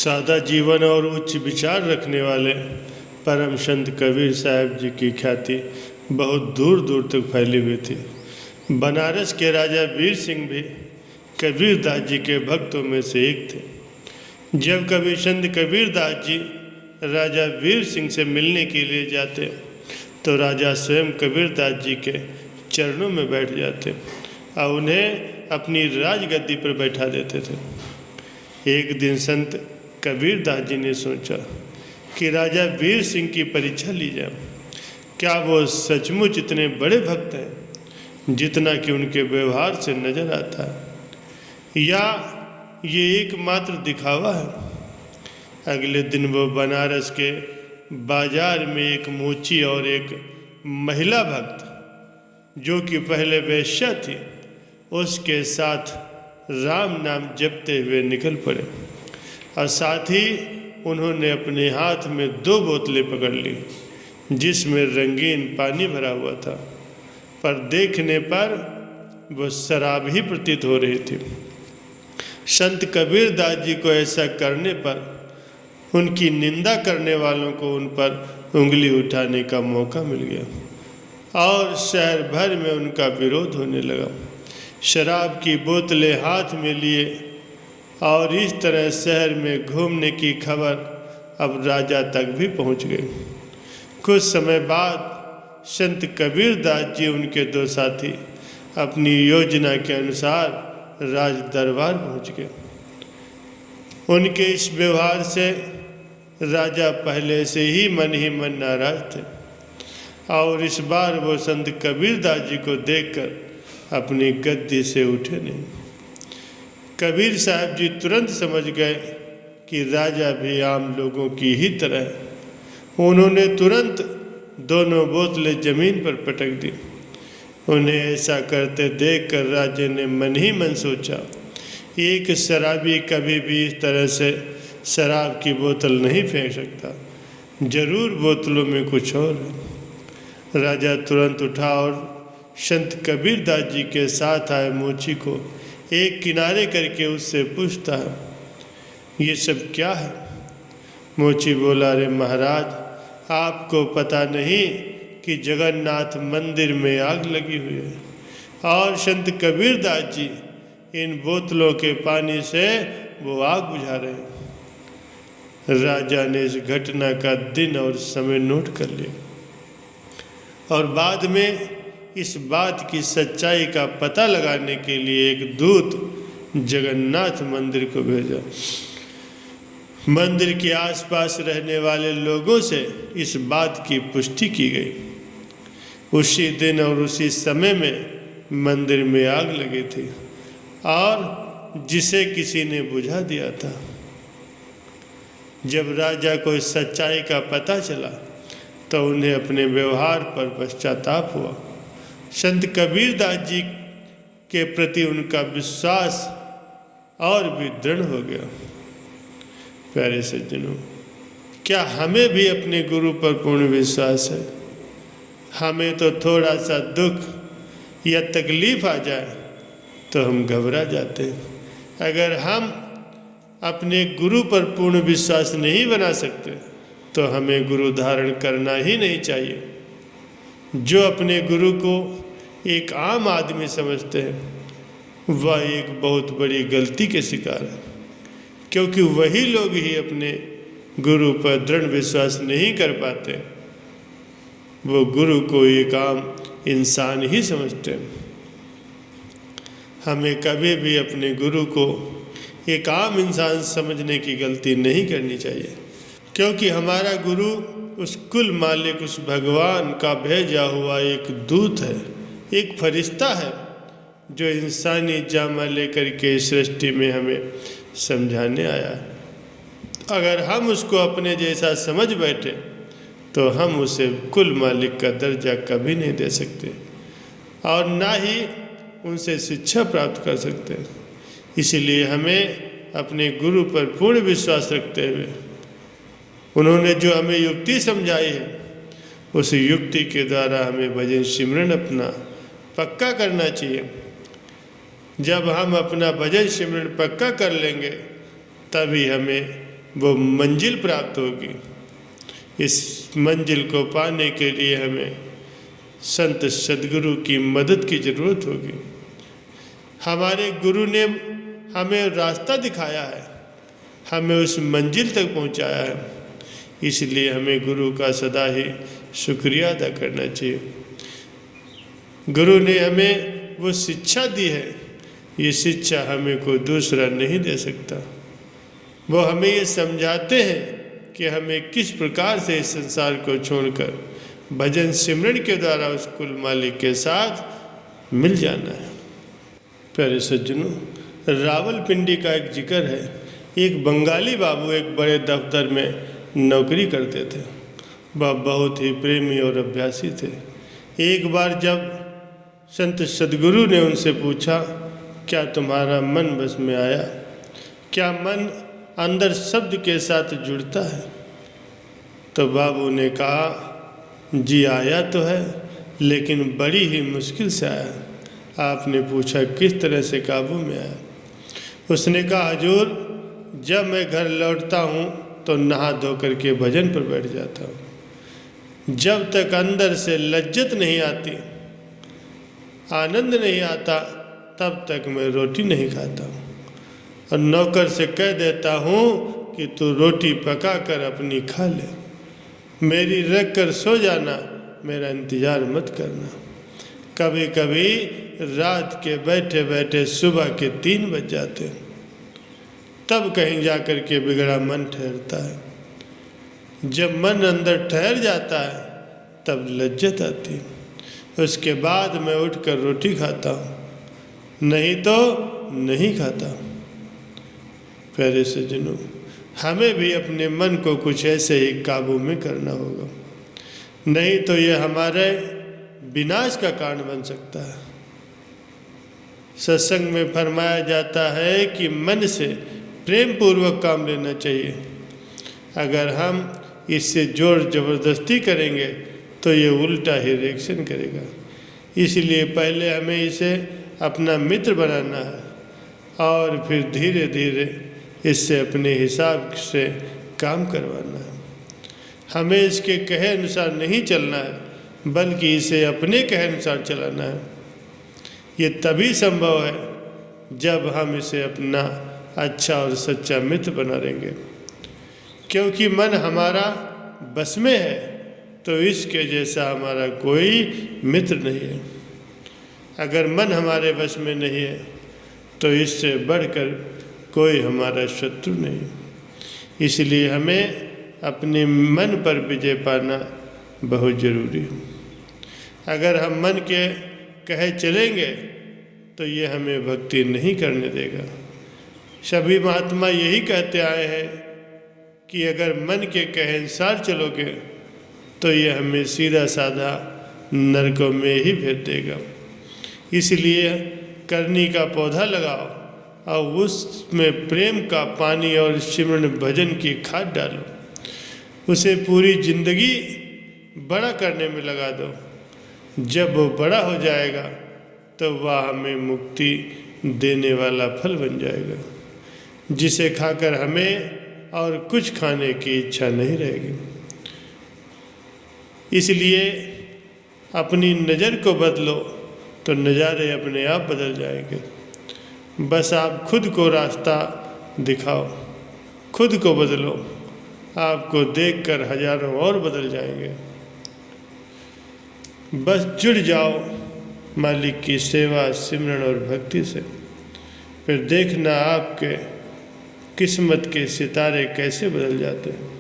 सादा जीवन और उच्च विचार रखने वाले परम संत कबीर साहब जी की ख्याति बहुत दूर दूर तक फैली हुई थी। बनारस के राजा वीर सिंह भी कबीर दास जी के भक्तों में से एक थे। जब कभी संत कबीर दास जी राजा वीर सिंह से मिलने के लिए जाते तो राजा स्वयं कबीर दास जी के चरणों में बैठ जाते और उन्हें अपनी राजगद्दी पर बैठा देते थे। एक दिन संत कबीर दास जी ने सोचा कि राजा वीर सिंह की परीक्षा ली जाए। क्या वो सचमुच इतने बड़े भक्त हैं जितना कि उनके व्यवहार से नजर आता है, या ये एकमात्र दिखावा है। अगले दिन वो बनारस के बाजार में एक मोची और एक महिला भक्त जो कि पहले वेश्या थी उसके साथ राम नाम जपते हुए निकल पड़े और साथ ही उन्होंने अपने हाथ में 2 बोतलें पकड़ ली जिसमें रंगीन पानी भरा हुआ था, पर देखने पर वो शराब ही प्रतीत हो रही थी। संत कबीर दास जी को ऐसा करने पर उनकी निंदा करने वालों को उन पर उंगली उठाने का मौका मिल गया और शहर भर में उनका विरोध होने लगा। शराब की बोतलें हाथ में लिए और इस तरह शहर में घूमने की खबर अब राजा तक भी पहुंच गई। कुछ समय बाद संत कबीर दास जी उनके 2 साथी अपनी योजना के अनुसार राज दरबार पहुंच गए। उनके इस व्यवहार से राजा पहले से ही मन नाराज थे और इस बार वो संत कबीर दास जी को देखकर अपनी गद्दी से उठे नहीं। कबीर साहब जी तुरंत समझ गए कि राजा भी आम लोगों की ही तरह है। उन्होंने तुरंत दोनों बोतलें जमीन पर पटक दी। उन्हें ऐसा करते देखकर राजा ने मन ही मन सोचा, एक शराबी कभी भी इस तरह से शराब की बोतल नहीं फेंक सकता, जरूर बोतलों में कुछ और है। राजा तुरंत उठा और संत कबीर दास जी के साथ आए मोची को एक किनारे करके उससे पूछता है, ये सब क्या है? मोची बोला, अरे महाराज, आपको पता नहीं कि जगन्नाथ मंदिर में आग लगी हुई है और संत कबीर दास जी इन बोतलों के पानी से वो आग बुझा रहे हैं। राजा ने इस घटना का दिन और समय नोट कर लिया और बाद में इस बात की सच्चाई का पता लगाने के लिए एक दूत जगन्नाथ मंदिर को भेजा। मंदिर के आसपास रहने वाले लोगों से इस बात की पुष्टि की गई। उसी दिन और उसी समय में मंदिर में आग लगी थी और जिसे किसी ने बुझा दिया था। जब राजा को इस सच्चाई का पता चला तो उन्हें अपने व्यवहार पर पश्चाताप हुआ। संत कबीर दास जी के प्रति उनका विश्वास और भी दृढ़ हो गया। प्यारे सज्जनों, क्या हमें भी अपने गुरु पर पूर्ण विश्वास है? हमें तो थोड़ा सा दुख या तकलीफ आ जाए तो हम घबरा जाते हैं। अगर हम अपने गुरु पर पूर्ण विश्वास नहीं बना सकते तो हमें गुरु धारण करना ही नहीं चाहिए। जो अपने गुरु को एक आम आदमी समझते हैं वह एक बहुत बड़ी गलती के शिकार है, क्योंकि वही लोग ही अपने गुरु पर दृढ़ विश्वास नहीं कर पाते। वो गुरु को एक आम इंसान ही समझते हैं। हमें कभी भी अपने गुरु को एक आम इंसान समझने की गलती नहीं करनी चाहिए, क्योंकि हमारा गुरु उस कुल मालिक, उस भगवान का भेजा हुआ एक दूत है, एक फरिश्ता है जो इंसानी जामा लेकर के सृष्टि में हमें समझाने आया है। अगर हम उसको अपने जैसा समझ बैठे तो हम उसे कुल मालिक का दर्जा कभी नहीं दे सकते और ना ही उनसे शिक्षा प्राप्त कर सकते हैं। इसलिए हमें अपने गुरु पर पूर्ण विश्वास रखते हुए उन्होंने जो हमें युक्ति समझाई है उस युक्ति के द्वारा हमें भजन सिमरन अपना पक्का करना चाहिए। जब हम अपना भजन सिमरन पक्का कर लेंगे तभी हमें वो मंजिल प्राप्त होगी। इस मंजिल को पाने के लिए हमें संत सद्गुरु की मदद की ज़रूरत होगी। हमारे गुरु ने हमें रास्ता दिखाया है, हमें उस मंजिल तक पहुंचाया है, इसलिए हमें गुरु का सदा ही शुक्रिया अदा करना चाहिए। गुरु ने हमें वो शिक्षा दी है, ये शिक्षा हमें कोई दूसरा नहीं दे सकता। वो हमें ये समझाते हैं कि हमें किस प्रकार से इस संसार को छोड़कर भजन सिमरन के द्वारा उस कुल मालिक के साथ मिल जाना है। प्यारे सज्जनों, रावलपिंडी का एक जिक्र है। एक बंगाली बाबू एक बड़े दफ्तर में नौकरी करते थे। वह बहुत ही प्रेमी और अभ्यासी थे। एक बार जब संत सद्गुरु ने उनसे पूछा, क्या तुम्हारा मन बस में आया? क्या मन अंदर शब्द के साथ जुड़ता है? तो बाबू ने कहा, जी आया तो है, लेकिन बड़ी ही मुश्किल से आया। आपने पूछा किस तरह से काबू में आया? उसने कहा, हुजूर जब मैं घर लौटता हूँ तो नहा धो कर के भजन पर बैठ जाता हूँ। जब तक अंदर से लज्जत नहीं आती, आनंद नहीं आता, तब तक मैं रोटी नहीं खाता हूँ। और नौकर से कह देता हूँ कि तू रोटी पका कर अपनी खा ले, मेरी रख कर सो जाना, मेरा इंतज़ार मत करना। कभी कभी रात के बैठे बैठे सुबह के 3 बज जाते हैं, तब कहीं जा कर के बिगड़ा मन ठहरता है। जब मन अंदर ठहर जाता है तब लज्जत आती है। उसके बाद मैं उठकर रोटी खाता हूँ, नहीं तो नहीं खाता। प्यारे सज्जनों, हमें भी अपने मन को कुछ ऐसे ही काबू में करना होगा, नहीं तो ये हमारे विनाश का कारण बन सकता है। सत्संग में फरमाया जाता है कि मन से प्रेम पूर्वक काम लेना चाहिए। अगर हम इससे जोर ज़बरदस्ती करेंगे तो ये उल्टा ही रिएक्शन करेगा। इसलिए पहले हमें इसे अपना मित्र बनाना है और फिर धीरे धीरे इससे अपने हिसाब से काम करवाना है। हमें इसके कहे अनुसार नहीं चलना है, बल्कि इसे अपने कहे अनुसार चलाना है। ये तभी संभव है जब हम इसे अपना अच्छा और सच्चा मित्र बना लेंगे। क्योंकि मन हमारा बस में है तो इसके जैसा हमारा कोई मित्र नहीं है। अगर मन हमारे बस में नहीं है तो इससे बढ़कर कोई हमारा शत्रु नहीं। इसलिए हमें अपने मन पर विजय पाना बहुत ज़रूरी है। अगर हम मन के कहे चलेंगे तो ये हमें भक्ति नहीं करने देगा। सभी महात्मा यही कहते आए हैं कि अगर मन के कहे अनुसार चलोगे तो ये हमें सीधा साधा नरकों में ही भेज देगा। इसलिए करनी का पौधा लगाओ और उसमें प्रेम का पानी और सिमरन भजन की खाद डालो। उसे पूरी जिंदगी बड़ा करने में लगा दो। जब वो बड़ा हो जाएगा तो वह हमें मुक्ति देने वाला फल बन जाएगा, जिसे खाकर हमें और कुछ खाने की इच्छा नहीं रहेगी। इसलिए अपनी नज़र को बदलो तो नज़ारे अपने आप बदल जाएंगे। बस आप खुद को रास्ता दिखाओ, खुद को बदलो, आपको देखकर हजारों और बदल जाएंगे। बस जुड़ जाओ मालिक की सेवा, सिमरन और भक्ति से, फिर देखना आपके किस्मत के सितारे कैसे बदल जाते हैं।